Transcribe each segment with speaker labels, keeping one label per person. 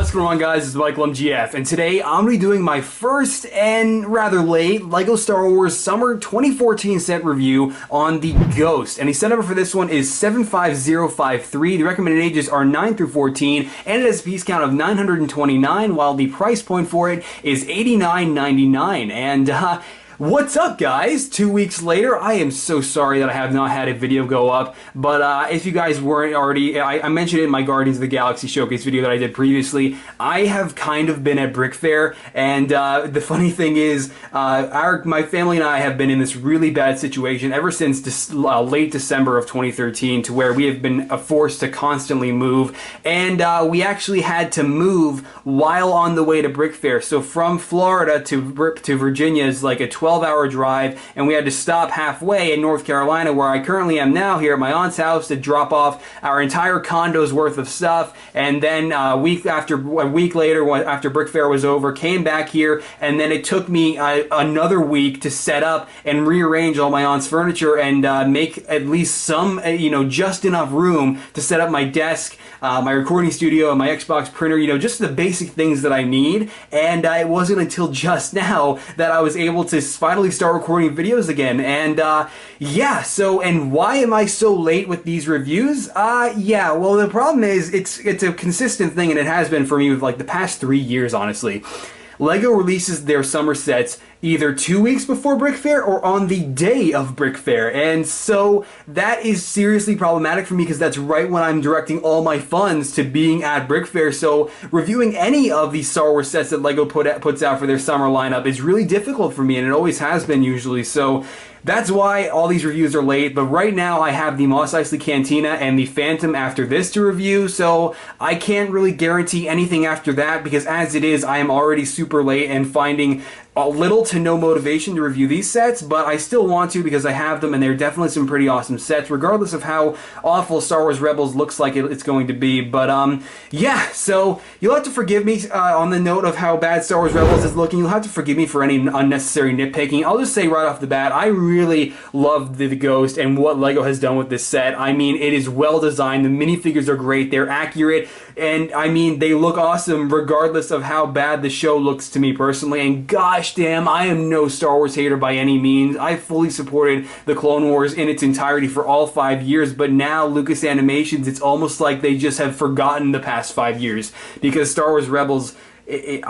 Speaker 1: What's going on, guys? It's Michael MGF, and today I'm going to be doing my first and rather late LEGO Star Wars Summer 2014 set review on the Ghost. And the set number for this one is 75053. The recommended ages are 9 through 14, and it has a piece count of 929, while the price point for it is $89.99. And what's up, guys? 2 weeks later. I am so sorry that I have not had a video go up, but if you guys weren't already, I mentioned it in my Guardians of the Galaxy Showcase video that I did previously. I have kind of been at Brick Fair, and the funny thing is, my family and I have been in this really bad situation ever since late December of 2013, to where we have been forced to constantly move, and we actually had to move while on the way to Brick Fair. So from Florida to Virginia is like a 12-hour drive, and we had to stop halfway in North Carolina, where I currently am now, here at my aunt's house, to drop off our entire condo's worth of stuff. And then a week later, after Brick Fair was over, came back here, and then it took me another week to set up and rearrange all my aunt's furniture and make at least some, just enough room to set up my desk, my recording studio, and my Xbox printer, just the basic things that I need. And it wasn't until just now that I was able to finally start recording videos again. And yeah, so, and why am I so late with these reviews? Yeah, well, the problem is it's a consistent thing, and it has been for me with like the past 3 years, honestly. LEGO releases their summer sets either 2 weeks before Brick Fair or on the day of Brick Fair, and so that is seriously problematic for me, because that's right when I'm directing all my funds to being at Brick Fair. So reviewing any of these Star Wars sets that LEGO puts out for their summer lineup is really difficult for me, and it always has been usually. So that's why all these reviews are late. But right now I have the Mos Eisley Cantina and the Phantom after this to review, so I can't really guarantee anything after that, because as it is, I am already super late and finding little to no motivation to review these sets, but I still want to, because I have them, and they're definitely some pretty awesome sets, regardless of how awful Star Wars Rebels looks like it's going to be. But yeah, so you'll have to forgive me on the note of how bad Star Wars Rebels is looking. You'll have to forgive me for any unnecessary nitpicking. I'll just say right off the bat, I really love the Ghost and what LEGO has done with this set. I mean, it is well designed. The minifigures are great. They're accurate, and I mean, they look awesome regardless of how bad the show looks to me personally. And gosh damn, I am no Star Wars hater by any means. I fully supported the Clone Wars in its entirety for all 5 years, but now Lucas Animations, it's almost like they just have forgotten the past 5 years, because Star Wars Rebels, right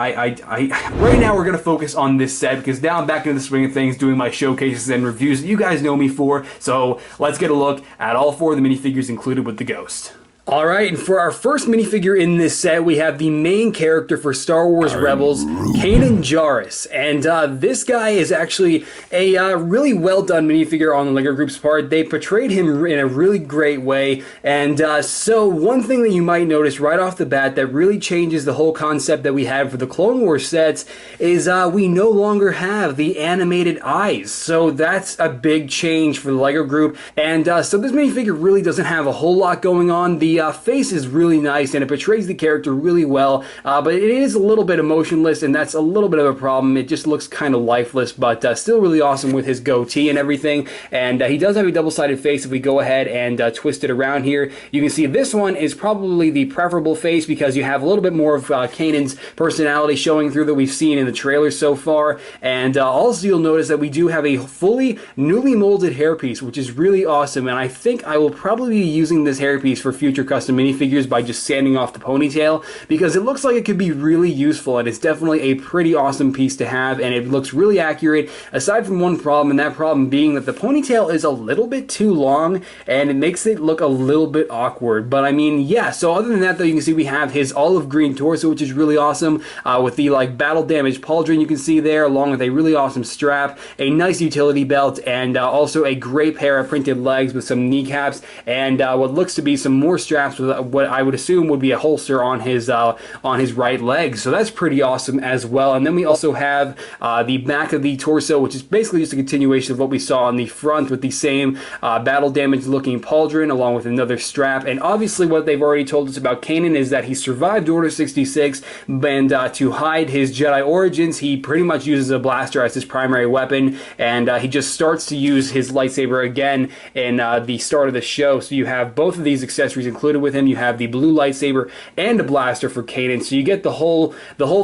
Speaker 1: now we're going to focus on this set, because now I'm back into the swing of things, doing my showcases and reviews that you guys know me for. So let's get a look at all 4 of the minifigures included with the Ghost. Alright, and for our first minifigure in this set, we have the main character for Star Wars Rebels, Kanan Jarrus. And this guy is actually a really well done minifigure on the LEGO Group's part. They portrayed him in a really great way. And so one thing that you might notice right off the bat that really changes the whole concept that we had for the Clone Wars sets is we no longer have the animated eyes. So that's a big change for the LEGO Group. And so this minifigure really doesn't have a whole lot going on. The face is really nice, and it portrays the character really well, but it is a little bit emotionless, and that's a little bit of a problem. It just looks kind of lifeless, but still really awesome with his goatee and everything. And he does have a double-sided face. If we go ahead and twist it around here, you can see this one is probably the preferable face, because you have a little bit more of Kanan's personality showing through that we've seen in the trailer so far. And also you'll notice that we do have a fully newly molded hairpiece, which is really awesome, and I think I will probably be using this hairpiece for future custom minifigures by just sanding off the ponytail, because it looks like it could be really useful, and it's definitely a pretty awesome piece to have, and it looks really accurate, aside from one problem, and that problem being that the ponytail is a little bit too long, and it makes it look a little bit awkward. But I mean, yeah, so other than that though, you can see we have his olive green torso, which is really awesome, with the like battle damaged pauldron you can see there, along with a really awesome strap, a nice utility belt, and also a gray pair of printed legs with some kneecaps, and what looks to be some more straps with what I would assume would be a holster on his right leg. So that's pretty awesome as well. And then we also have the back of the torso, which is basically just a continuation of what we saw on the front, with the same battle damaged looking pauldron along with another strap. And obviously what they've already told us about Kanan is that he survived Order 66, and to hide his Jedi origins, he pretty much uses a blaster as his primary weapon, and he just starts to use his lightsaber again in the start of the show. So you have both of these accessories included included with him. You have the blue lightsaber and a blaster for Kanan, so you get the whole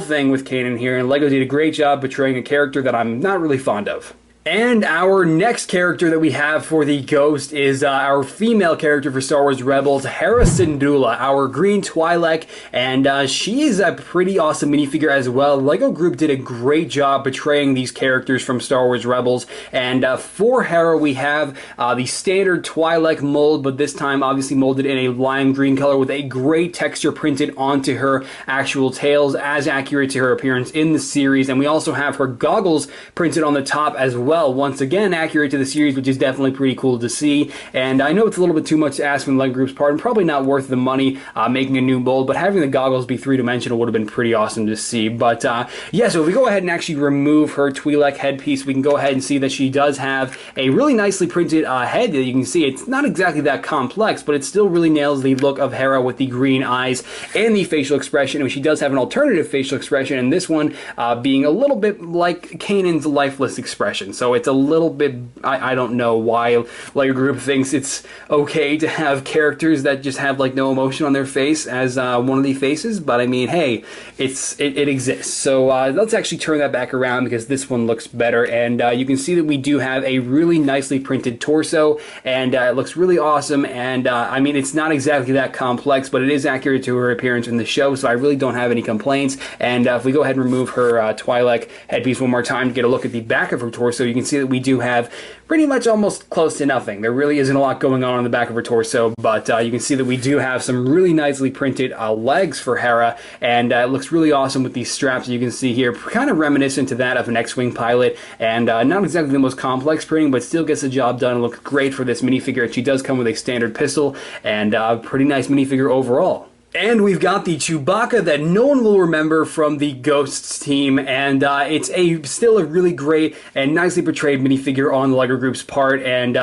Speaker 1: thing with Kanan here, and LEGO did a great job portraying a character that I'm not really fond of. And our next character that we have for the Ghost is our female character for Star Wars Rebels, Hera Syndulla, our green Twi'lek, and she is a pretty awesome minifigure as well. LEGO Group did a great job portraying these characters from Star Wars Rebels, and for Hera we have the standard Twi'lek mold, but this time obviously molded in a lime green color with a great texture printed onto her actual tails, as accurate to her appearance in the series. And we also have her goggles printed on the top as well. Once again, accurate to the series, which is definitely pretty cool to see. And I know it's a little bit too much to ask from the LEGO Group's part, and probably not worth the money making a new mold, but having the goggles be three-dimensional would have been pretty awesome to see. But yeah, so if we go ahead and actually remove her Twi'lek headpiece, we can go ahead and see that she does have a really nicely printed head that you can see. It's not exactly that complex, but it still really nails the look of Hera with the green eyes and the facial expression. And she does have an alternative facial expression, and this one being a little bit like Kanan's lifeless expression. So it's a little bit, I don't know why LEGO Group thinks it's okay to have characters that just have like no emotion on their face as one of the faces, but I mean, hey, it exists. So let's actually turn that back around because this one looks better, and you can see that we do have a really nicely printed torso, and it looks really awesome. And I mean, it's not exactly that complex, but it is accurate to her appearance in the show, so I really don't have any complaints. And if we go ahead and remove her Twi'lek headpiece one more time to get a look at the back of her torso, you can see that we do have pretty much almost close to nothing. There really isn't a lot going on the back of her torso, but you can see that we do have some really nicely printed legs for Hera, and it looks really awesome with these straps you can see here, kind of reminiscent to that of an X-Wing pilot, and not exactly the most complex printing, but still gets the job done and looks great for this minifigure. She does come with a standard pistol, and pretty nice minifigure overall. And we've got the Chewbacca that no one will remember from the Ghosts team, and it's still a really great and nicely portrayed minifigure on the LEGO Group's part. And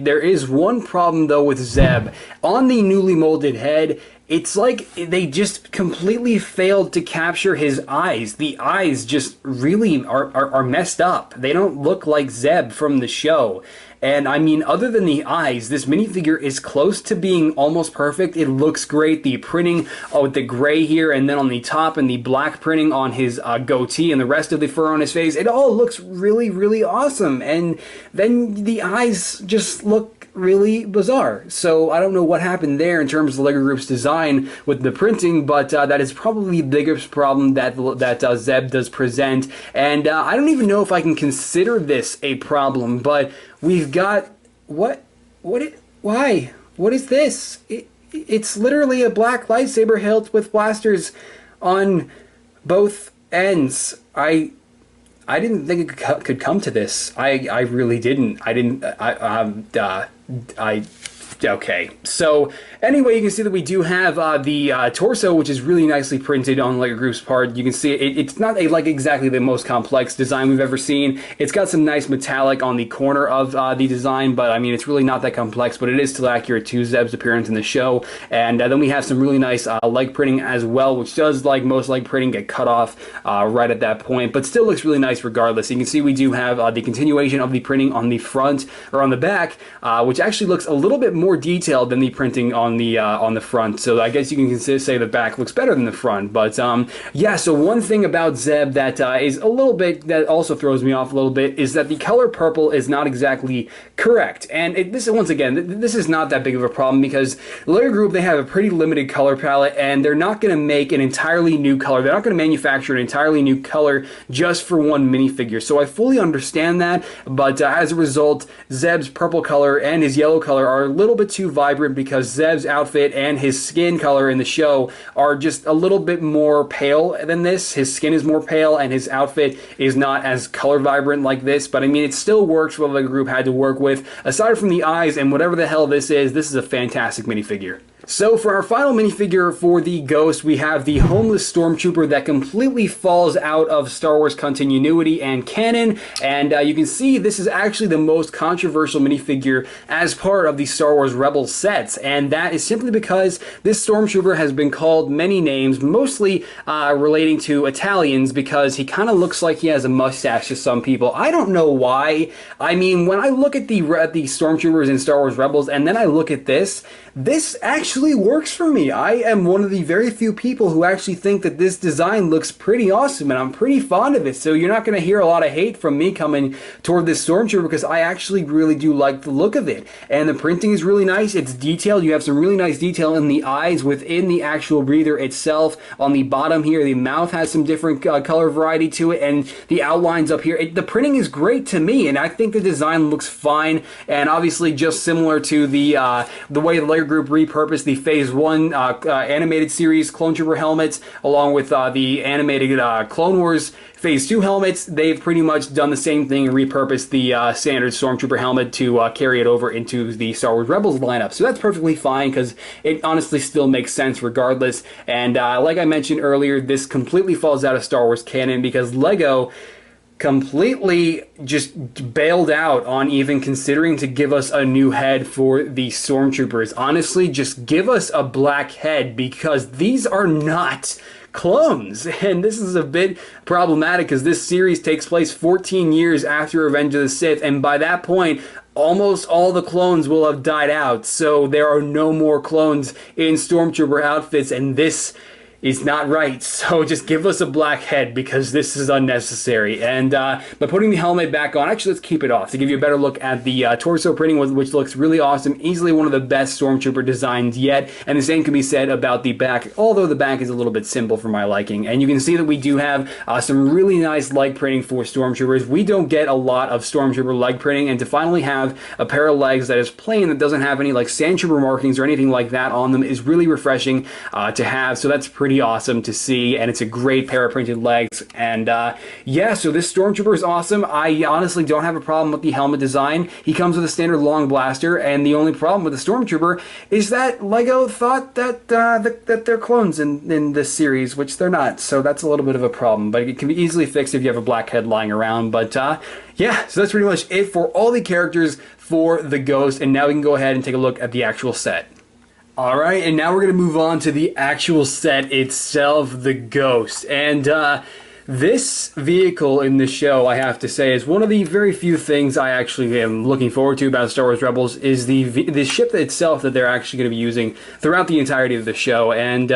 Speaker 1: there is one problem though with Zeb. On the newly molded head, it's like they just completely failed to capture his eyes. The eyes just really are messed up. They don't look like Zeb from the show. And I mean, other than the eyes, this minifigure is close to being almost perfect. It looks great. The printing with the gray here, and then on the top, and the black printing on his goatee and the rest of the fur on his face, it all looks really, really awesome. And then the eyes just look really bizarre. So I don't know what happened there in terms of the LEGO Group's design with the printing, but that is probably the biggest problem that Zeb does present. And I don't even know if I can consider this a problem, but we've got why? What is this? It's literally a black lightsaber hilt with blasters on both ends. I didn't think it could come to this. I really didn't. Okay, so anyway, you can see that we do have the torso, which is really nicely printed on LEGO Group's part. You can see it's not like exactly the most complex design we've ever seen. It's got some nice metallic on the corner of the design, but I mean, it's really not that complex, but it is still accurate to Zeb's appearance in the show. And then we have some really nice leg printing as well, which does, like most leg printing, get cut off right at that point, but still looks really nice regardless. You can see we do have the continuation of the printing on the front, or on the back, which actually looks a little bit more detailed than the printing on the front. So I guess you can say the back looks better than the front. But yeah, so one thing about Zeb that is a little bit, that also throws me off a little bit, is that the color purple is not exactly correct. And this is, once again, this is not that big of a problem because LEGO Group, they have a pretty limited color palette, and they're not going to make an entirely new color. They're not going to manufacture an entirely new color just for one minifigure. So I fully understand that, but as a result, Zeb's purple color and his yellow color are a little bit too vibrant because Zeb's outfit and his skin color in the show are just a little bit more pale than this. His skin is more pale and his outfit is not as color vibrant like this, but I mean, it still works for what the group had to work with. Aside from the eyes and whatever the hell this is a fantastic minifigure. So for our final minifigure for the Ghost, we have the homeless stormtrooper that completely falls out of Star Wars continuity and canon, and you can see this is actually the most controversial minifigure as part of the Star Wars Rebels sets, and that is simply because this stormtrooper has been called many names, mostly relating to Italians, because he kind of looks like he has a mustache to some people. I don't know why. I mean, when I look at the stormtroopers in Star Wars Rebels, and then I look at this, this actually works for me. I am one of the very few people who actually think that this design looks pretty awesome, and I'm pretty fond of it. So you're not going to hear a lot of hate from me coming toward this Stormtrooper, because I actually really do like the look of it. And the printing is really nice. It's detailed. You have some really nice detail in the eyes within the actual breather itself. On the bottom here, the mouth has some different color variety to it, and the outlines up here. The printing is great to me, and I think the design looks fine. And obviously, just similar to the way the LEGO Group repurposed the Phase 1 animated series Clone Trooper helmets, along with the animated Clone Wars Phase 2 helmets, they've pretty much done the same thing and repurposed the standard Stormtrooper helmet to carry it over into the Star Wars Rebels lineup. So that's perfectly fine, because it honestly still makes sense regardless. And like I mentioned earlier, this completely falls out of Star Wars canon because LEGO completely just bailed out on even considering to give us a new head for the Stormtroopers. Honestly, just give us a black head, because these are not clones, and this is a bit problematic because this series takes place 14 years after Revenge of the Sith, and by that point almost all the clones will have died out, so there are no more clones in Stormtrooper outfits, and this is not right. So just give us a black head, because this is unnecessary. And by putting the helmet back on, actually let's keep it off to give you a better look at the torso printing, which looks really awesome. Easily one of the best Stormtrooper designs yet. And the same can be said about the back, although the back is a little bit simple for my liking. And you can see that we do have some really nice leg printing for Stormtroopers. We don't get a lot of Stormtrooper leg printing, and to finally have a pair of legs that is plain, that doesn't have any like Sandtrooper markings or anything like that on them, is really refreshing to have. So that's pretty awesome to see, and it's a great pair of printed legs. And yeah, so this Stormtrooper is awesome. I honestly don't have a problem with the helmet design. He comes with a standard long blaster, and the only problem with the Stormtrooper is that LEGO thought that that they're clones in this series, which they're not. So that's a little bit of a problem, but it can be easily fixed if you have a black head lying around. But yeah, so that's pretty much it for all the characters for the Ghost, and now we can go ahead and take a look at the actual set. Alright, and now we're going to move on to the actual set itself, the Ghost. And this vehicle in the show, I have to say, is one of the very few things I actually am looking forward to about Star Wars Rebels, is the ship itself that they're actually going to be using throughout the entirety of the show. And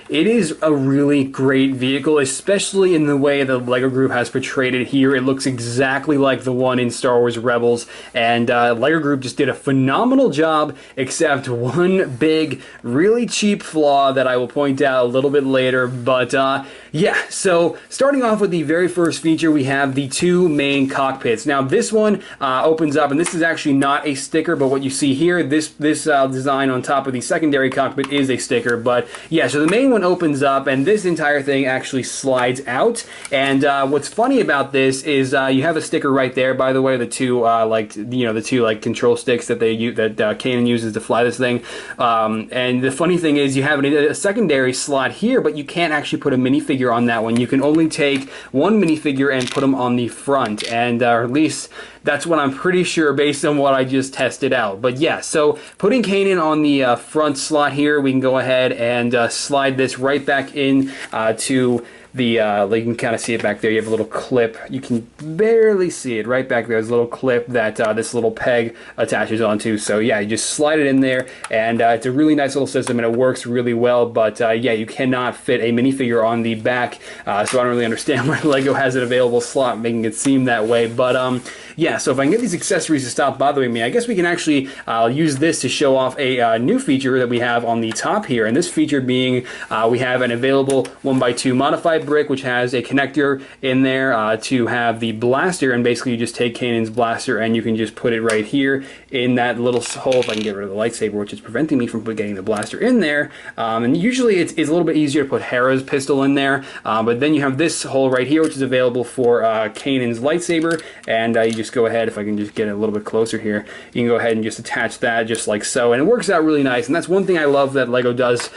Speaker 1: it is a really great vehicle, especially in the way the LEGO Group has portrayed it here. It looks exactly like the one in Star Wars Rebels, and LEGO Group just did a phenomenal job, except one big, really cheap flaw that I will point out a little bit later. But yeah, so starting off with the very first feature, we have the two main cockpits. Now this one opens up, and this is actually not a sticker, but what you see here, this design on top of the secondary cockpit is a sticker. But yeah, so the main one opens up, and this entire thing actually slides out. And what's funny about this is you have a sticker right there. By the way, the two the two control sticks that Kanan uses to fly this thing. And the funny thing is you have a secondary slot here, but you can't actually put a minifigure on that one. You can only take one minifigure and put them on the front, and or at least that's what I'm pretty sure based on what I just tested out. But yeah, so putting Kanan on the front slot here, we can go ahead and slide this right back in to the, you can kind of see it back there. You have a little clip. You can barely see it right back there. There's a little clip that this little peg attaches onto. So yeah, you just slide it in there, and it's a really nice little system, and it works really well. But yeah, you cannot fit a minifigure on the back, so I don't really understand why LEGO has an available slot, making it seem that way. But yeah, so if I can get these accessories to stop bothering me, I guess we can actually use this to show off a new feature that we have on the top here. And this feature being, we have an available 1x2 modified brick, which has a connector in there to have the blaster. And basically you just take Kanan's blaster and you can just put it right here in that little hole. If I can get rid of the lightsaber, which is preventing me from getting the blaster in there. And usually it's a little bit easier to put Hera's pistol in there. But then you have this hole right here, which is available for Kanan's lightsaber. And you just go ahead, if I can just get it a little bit closer here, you can go ahead and just attach that just like so, and it works out really nice. And that's one thing I love that LEGO does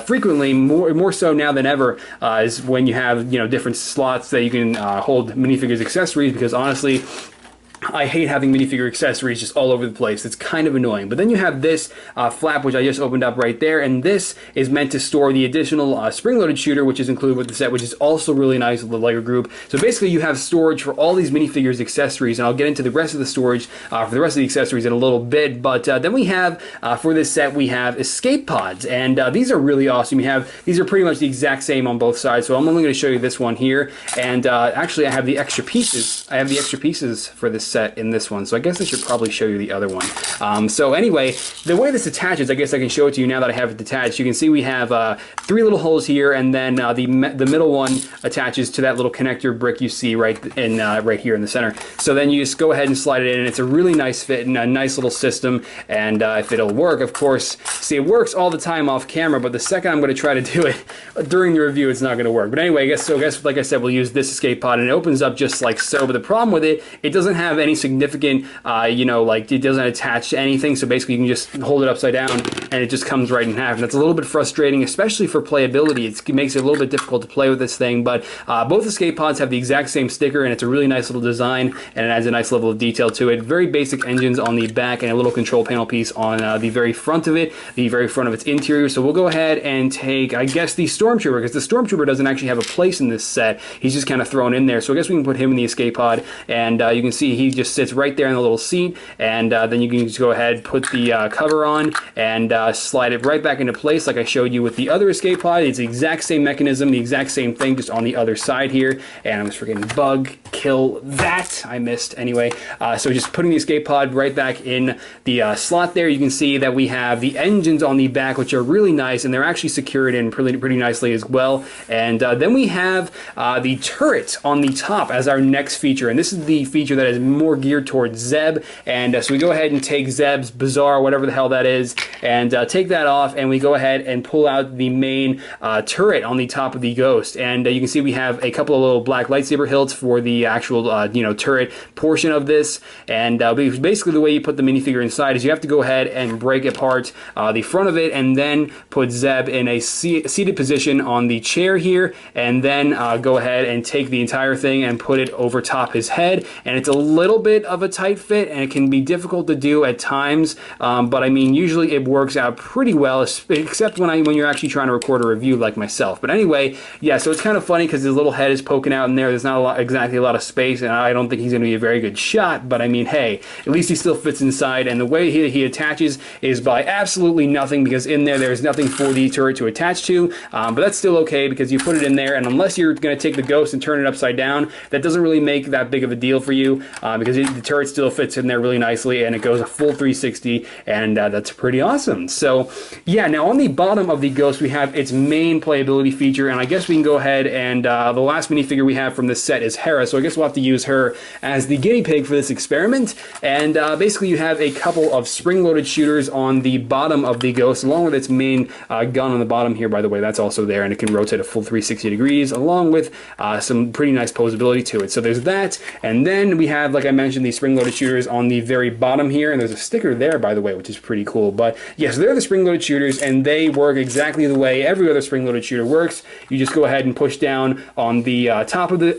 Speaker 1: frequently, more so now than ever, is when you have different slots that you can hold minifigures accessories, because honestly, I hate having minifigure accessories just all over the place. It's kind of annoying. But then you have this flap, which I just opened up right there, and this is meant to store the additional spring-loaded shooter, which is included with the set, which is also really nice with the LEGO group. So basically, you have storage for all these minifigures accessories, and I'll get into the rest of the storage for the rest of the accessories in a little bit. But then we have, for this set, we have escape pods, and these are really awesome. These are pretty much the exact same on both sides, so I'm only going to show you this one here. And actually, I have the extra pieces. I have the extra pieces for this set in this one, so I guess I should probably show you the other one. So anyway, the way this attaches, I guess I can show it to you now that I have it detached. You can see we have 3 little holes here, and then the middle one attaches to that little connector brick you see right here in the center. So then you just go ahead and slide it in, and it's a really nice fit and a nice little system. And if it'll work, of course, see, it works all the time off camera, but the second I'm going to try to do it during the review, it's not going to work. But anyway, I guess like I said, we'll use this escape pod, and it opens up just like so. But the problem with it, it doesn't have any significant, like it doesn't attach to anything. So basically, you can just hold it upside down, and it just comes right in half. And that's a little bit frustrating, especially for playability. It makes it a little bit difficult to play with this thing. But both escape pods have the exact same sticker, and it's a really nice little design, and it adds a nice level of detail to it. Very basic engines on the back, and a little control panel piece on the very front of it, the very front of its interior. So we'll go ahead and take, I guess, the Stormtrooper, because the Stormtrooper doesn't actually have a place in this set. He's just kind of thrown in there. So I guess we can put him in the escape pod, and you can see he just sits right there in the little seat, and then you can just go ahead, put the cover on, and slide it right back into place like I showed you with the other escape pod. It's the exact same mechanism, the exact same thing, just on the other side here. And I was forgetting bug, kill that. I missed anyway. So just putting the escape pod right back in the slot there. You can see that we have the engines on the back, which are really nice, and they're actually secured in pretty nicely as well. And then we have the turret on the top as our next feature, and this is the feature that is more geared towards Zeb. And so we go ahead and take Zeb's Bazaar, whatever the hell that is, and take that off, and we go ahead and pull out the main turret on the top of the Ghost. And you can see we have a couple of little black lightsaber hilts for the actual turret portion of this. And basically the way you put the minifigure inside is you have to go ahead and break apart the front of it, and then put Zeb in a seated position on the chair here, and then go ahead and take the entire thing and put it over top his head. And it's a little bit of a tight fit, and it can be difficult to do at times, but I mean, usually it works out pretty well, except when you're actually trying to record a review like myself. But anyway, yeah, so it's kind of funny because his little head is poking out in there. There's not exactly a lot of space, and I don't think he's going to be a very good shot, but I mean, hey, at least he still fits inside. And the way he attaches is by absolutely nothing, because in there's nothing for the turret to attach to, but that's still okay because you put it in there, and unless you're going to take the Ghost and turn it upside down, that doesn't really make that big of a deal for you, because the turret still fits in there really nicely, and it goes a full 360, and that's pretty awesome. So yeah, now on the bottom of the Ghost we have its main playability feature, and I guess we can go ahead and the last minifigure we have from this set is Hera, so I guess we'll have to use her as the guinea pig for this experiment. And basically you have a couple of spring-loaded shooters on the bottom of the Ghost, along with its main gun on the bottom here, by the way, that's also there, and it can rotate a full 360 degrees, along with some pretty nice posability to it. So there's that, and then we have, like I mentioned, the spring-loaded shooters on the very bottom here, and there's a sticker there, by the way, which is pretty cool. But yes, yeah, so they're the spring-loaded shooters, and they work exactly the way every other spring-loaded shooter works. You just go ahead and push down on the top of the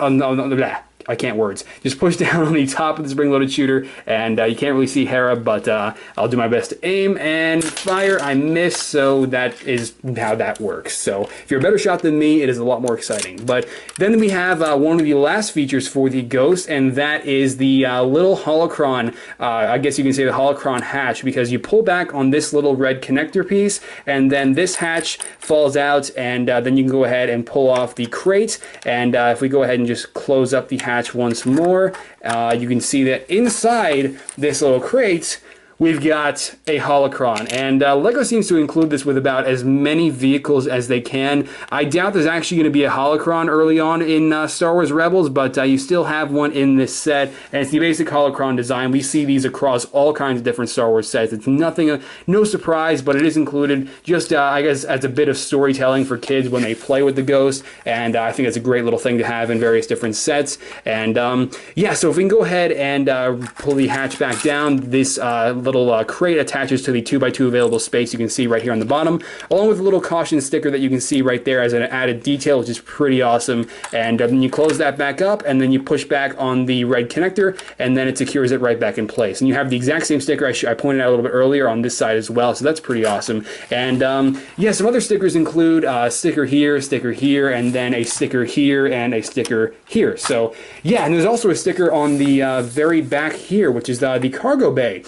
Speaker 1: I can't words. Just push down on the top of the spring-loaded shooter, and you can't really see Hera, but I'll do my best to aim and fire. I miss, so that is how that works. So if you're a better shot than me, it is a lot more exciting. But then we have one of the last features for the Ghost, and that is the little holocron, I guess you can say the holocron hatch, because you pull back on this little red connector piece, and then this hatch falls out, and then you can go ahead and pull off the crate. And if we go ahead and just close up the hatch once more, you can see that inside this little crate we've got a holocron, and LEGO seems to include this with about as many vehicles as they can. I doubt there's actually going to be a holocron early on in Star Wars Rebels, but you still have one in this set, and it's the basic holocron design. We see these across all kinds of different Star Wars sets. It's nothing, no surprise, but it is included just, I guess, as a bit of storytelling for kids when they play with the Ghost, and I think it's a great little thing to have in various different sets. And yeah, so if we can go ahead and pull the hatch back down, this little crate attaches to the 2x2 available space you can see right here on the bottom, along with a little caution sticker that you can see right there as an added detail, which is pretty awesome. And then you close that back up, and then you push back on the red connector, and then it secures it right back in place. And you have the exact same sticker I pointed out a little bit earlier on this side as well, so that's pretty awesome. And yeah, some other stickers include a sticker here, and then a sticker here, and a sticker here. So yeah, and there's also a sticker on the very back here, which is the cargo bay.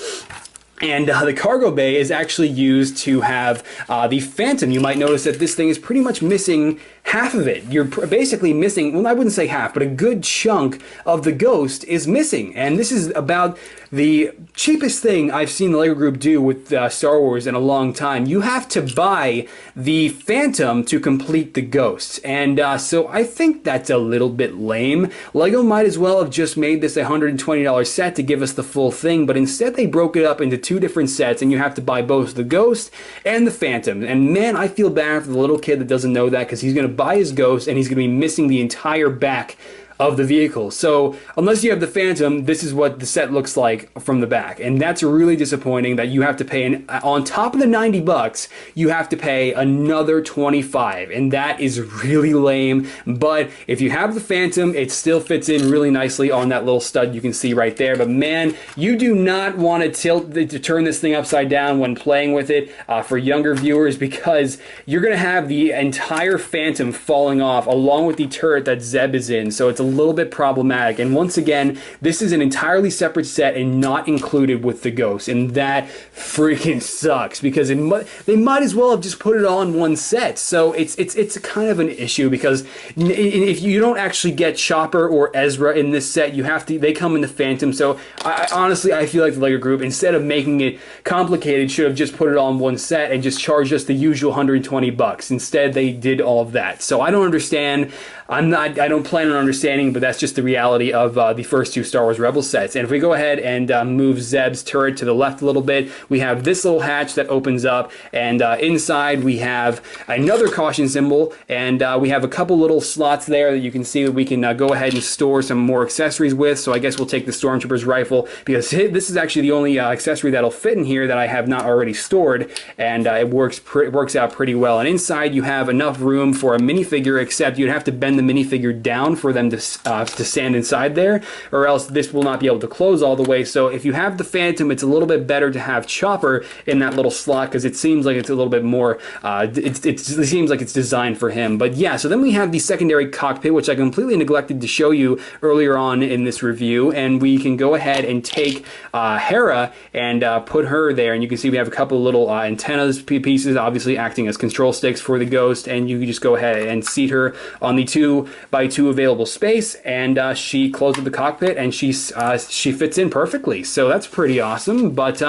Speaker 1: And the cargo bay is actually used to have the Phantom. You might notice that this thing is pretty much missing half of it. You're basically missing, well, I wouldn't say half, but a good chunk of the Ghost is missing. And this is about the cheapest thing I've seen the LEGO Group do with Star Wars in a long time. You have to buy the Phantom to complete the Ghost. And so I think that's a little bit lame. LEGO might as well have just made this a $120 set to give us the full thing, but instead they broke it up into two different sets, and you have to buy both the Ghost and the Phantom. And man, I feel bad for the little kid that doesn't know that, because he's going to buy his Ghost and he's going to be missing the entire back of the vehicle. So unless you have the Phantom, this is what the set looks like from the back, and that's really disappointing that you have to pay on top of the 90 bucks, you have to pay another 25, and that is really lame. But if you have the Phantom, it still fits in really nicely on that little stud you can see right there. But man, you do not want to turn this thing upside down when playing with it for younger viewers, because you're going to have the entire Phantom falling off along with the turret that Zeb is in. So it's a little bit problematic. And once again, this is an entirely separate set and not included with the Ghost, and that freaking sucks, because they might as well have just put it all in one set. So it's kind of an issue, because if you don't actually get Chopper or Ezra in this set, they come in the Phantom. So honestly, I feel like the LEGO Group, instead of making it complicated, should have just put it all in one set and just charged us the usual 120 bucks. Instead, they did all of that. So I don't understand. I don't plan on understanding, but that's just the reality of the first two Star Wars Rebels sets. And if we go ahead and move Zeb's turret to the left a little bit, we have this little hatch that opens up, and inside we have another caution symbol, and we have a couple little slots there that you can see that we can go ahead and store some more accessories with. So I guess we'll take the Stormtrooper's rifle, because this is actually the only accessory that'll fit in here that I have not already stored, and it works out pretty well. And inside you have enough room for a minifigure, except you'd have to bend the minifigure down for them to stand inside there, or else this will not be able to close all the way. So if you have the Phantom, it's a little bit better to have Chopper in that little slot, because it seems like it's a little bit more, it seems like it's designed for him. But yeah, so then we have the secondary cockpit, which I completely neglected to show you earlier on in this review, and we can go ahead and take Hera and put her there, and you can see we have a couple of little antennas pieces, obviously acting as control sticks for the Ghost, and you can just go ahead and seat her on the 2x2 available space, and she closes the cockpit, and she fits in perfectly. So that's pretty awesome. But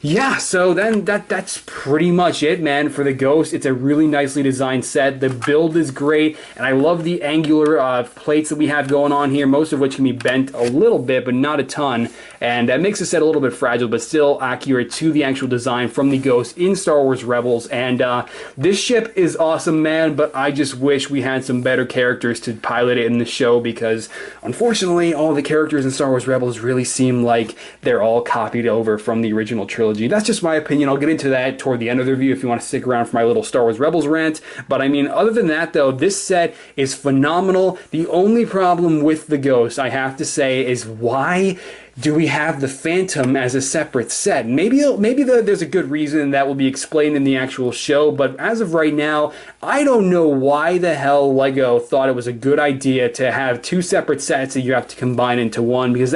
Speaker 1: yeah, so then that's pretty much it, man, for the Ghost. It's a really nicely designed set. The build is great, and I love the angular plates that we have going on here, most of which can be bent a little bit, but not a ton. And that makes the set a little bit fragile, but still accurate to the actual design from the Ghost in Star Wars Rebels. And this ship is awesome, man, but I just wish we had some better characters to pilot it in the show, because unfortunately all the characters in Star Wars Rebels really seem like they're all copied over from the original trilogy. That's just my opinion. I'll get into that toward the end of the review if you want to stick around for my little Star Wars Rebels rant. But I mean, other than that though, this set is phenomenal. The only problem with the Ghost, I have to say, is why do we have the Phantom as a separate set? Maybe there's a good reason that will be explained in the actual show, but as of right now, I don't know why the hell LEGO thought it was a good idea to have two separate sets that you have to combine into one, because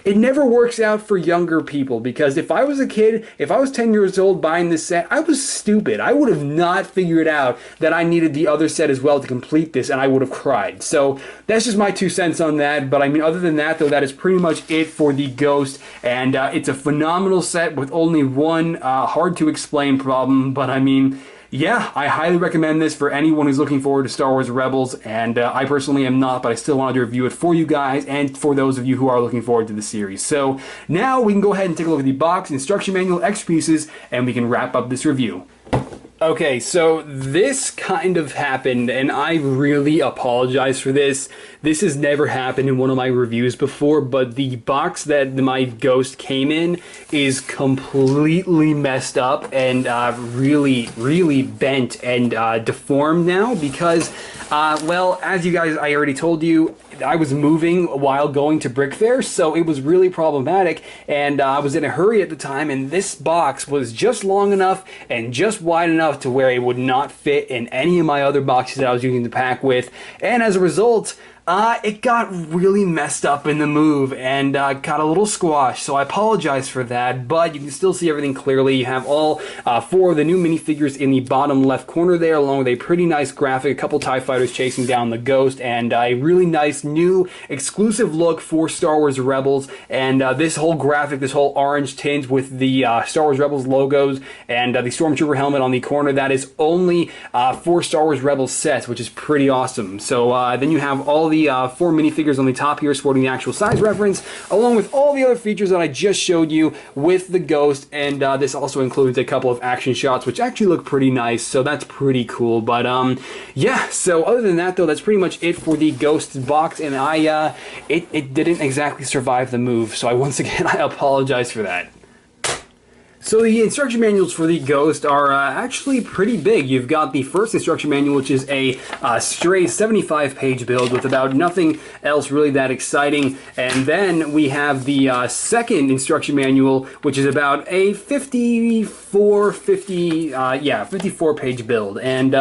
Speaker 1: it never works out for younger people. Because if I was a kid, if I was 10 years old buying this set, I was stupid. I would have not figured out that I needed the other set as well to complete this, and I would have cried. So that's just my 2 cents on that. But I mean, other than that though, that is pretty much it for the Ghost, and it's a phenomenal set with only one hard to explain problem. But I mean, yeah, I highly recommend this for anyone who's looking forward to Star Wars Rebels, and I personally am not, but I still wanted to review it for you guys and for those of you who are looking forward to the series. So now we can go ahead and take a look at the box, instruction manual, extra pieces, and we can wrap up this review. Okay, so this kind of happened, and I really apologize for this. this has never happened in one of my reviews before, but the box that my Ghost came in is completely messed up and really bent and deformed now because, well, as you guys, I already told you, I was moving while going to Brick Fair, so it was really problematic, and I was in a hurry at the time, and this box was just long enough and just wide enough to where it would not fit in any of my other boxes that I was using to pack with, and as a result, it got really messed up in the move and got a little squashed, so I apologize for that, but you can still see everything clearly. You have all 4 of the new minifigures in the bottom left corner there, along with a pretty nice graphic, a couple TIE fighters chasing down the Ghost, and a really nice new exclusive look for Star Wars Rebels, and this whole graphic, this whole orange tinge with the Star Wars Rebels logos and the Stormtrooper helmet on the corner, that is only for Star Wars Rebels sets, which is pretty awesome. So then you have all the 4 minifigures on the top here sporting the actual size reference, along with all the other features that I just showed you with the Ghost, and this also includes a couple of action shots which actually look pretty nice, so that's pretty cool. But yeah, so other than that though, that's pretty much it for the Ghost box, and it didn't exactly survive the move, so once again I apologize for that. So the instruction manuals for the Ghost are actually pretty big. You've got the first instruction manual, which is a straight 75-page build with about nothing else really that exciting. And then we have the second instruction manual, which is about a 54-page build. And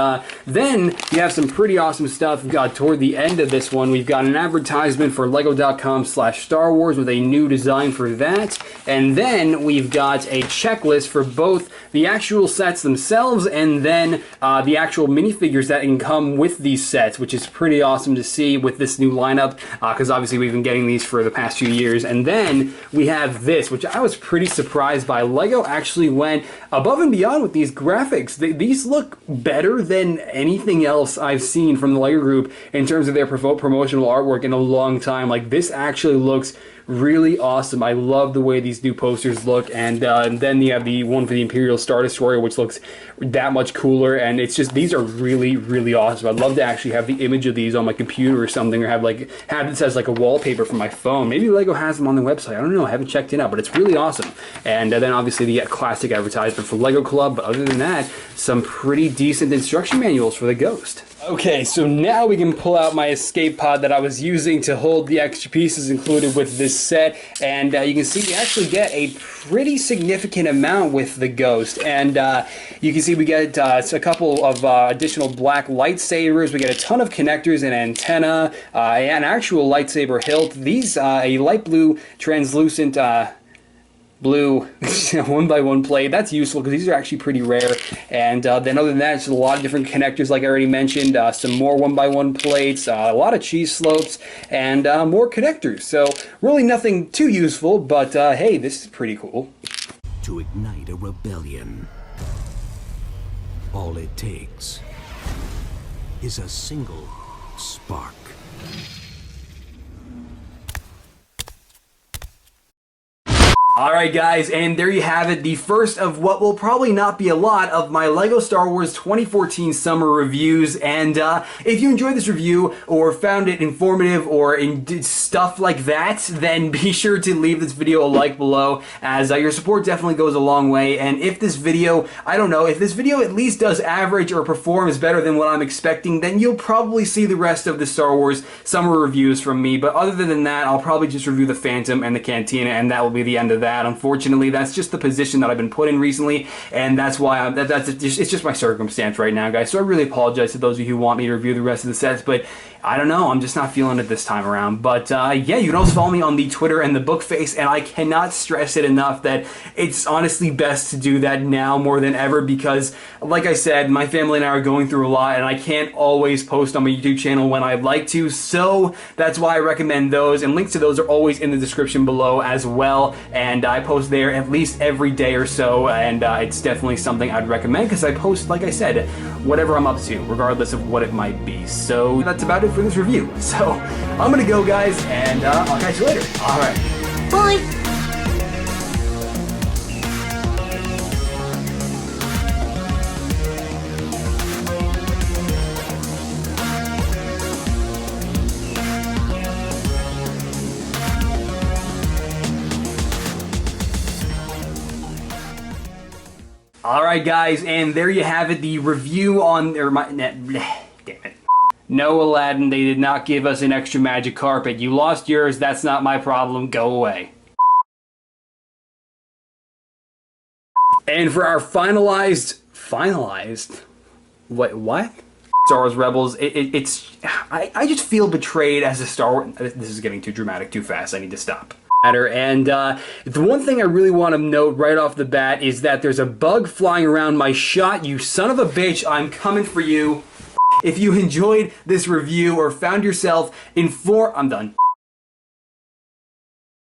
Speaker 1: then you have some pretty awesome stuff toward the end of this one. We've got an advertisement for lego.com/Star Wars with a new design for that. And then we've got a checklist for both the actual sets themselves and then the actual minifigures that can come with these sets, which is pretty awesome to see with this new lineup, because obviously we've been getting these for the past few years. And then we have this, which I was pretty surprised by. Lego actually went above and beyond with these graphics. These look better than anything else I've seen from the Lego group in terms of their promotional artwork in a long time. Like, this actually looks really awesome. I love the way these new posters look, and then you have the one for the Imperial Star Destroyer, which looks that much cooler, and it's just, these are really awesome. I'd love to actually have the image of these on my computer or something, or have this as like a wallpaper for my phone. Maybe Lego has them on their website. I don't know, I haven't checked it out, but it's really awesome. And then obviously the classic advertisement for Lego Club, but other than that, some pretty decent instruction manuals for the Ghost. Okay, so now we can pull out my escape pod that I was using to hold the extra pieces included with this set, and you can see we actually get a pretty significant amount with the Ghost, and you can see we get a couple of additional black lightsabers, we get a ton of connectors, an antenna, an actual lightsaber hilt, these a light blue translucent blue 1x1 plate. That's useful because these are actually pretty rare. And then other than that, it's a lot of different connectors like I already mentioned, some more 1x1 plates, a lot of cheese slopes, and more connectors. So really nothing too useful, but hey, this is pretty cool.
Speaker 2: To ignite a rebellion, all it takes is a single spark.
Speaker 1: Alright guys, and there you have it, the first of what will probably not be a lot of my LEGO Star Wars 2014 summer reviews. And if you enjoyed this review or found it informative or stuff like that, then be sure to leave this video a like below, as your support definitely goes a long way. And if this video, I don't know, if this video at least does average or performs better than what I'm expecting, then you'll probably see the rest of the Star Wars summer reviews from me. But other than that, I'll probably just review the Phantom and the Cantina, and that will be the end of that. Unfortunately, that's just the position that I've been put in recently, and that's why it's just my circumstance right now, guys. So I really apologize to those of you who want me to review the rest of the sets, but I don't know, I'm just not feeling it this time around. But yeah, you can also follow me on the Twitter and the Bookface, and I cannot stress it enough that it's honestly best to do that now more than ever, because like I said, my family and I are going through a lot, and I can't always post on my YouTube channel when I'd like to, so that's why I recommend those, and links to those are always in the description below as well. And I post there at least every day or so, and it's definitely something I'd recommend, because I post, like I said, whatever I'm up to, regardless of what it might be. So that's about it for this review. So I'm gonna go, guys, and I'll catch you later. Alright, bye! Alright guys, and there you have it, the review on, damn it. No, Aladdin, they did not give us an extra magic carpet. You lost yours, that's not my problem, go away. And for our finalized, what? Star Wars Rebels, I just feel betrayed as a Star Wars, this is getting too dramatic too fast, I need to stop. And the one thing I really want to note right off the bat is that there's a bug flying around my shot. You son of a bitch, I'm coming for you. If you enjoyed this review or found yourself I'm done.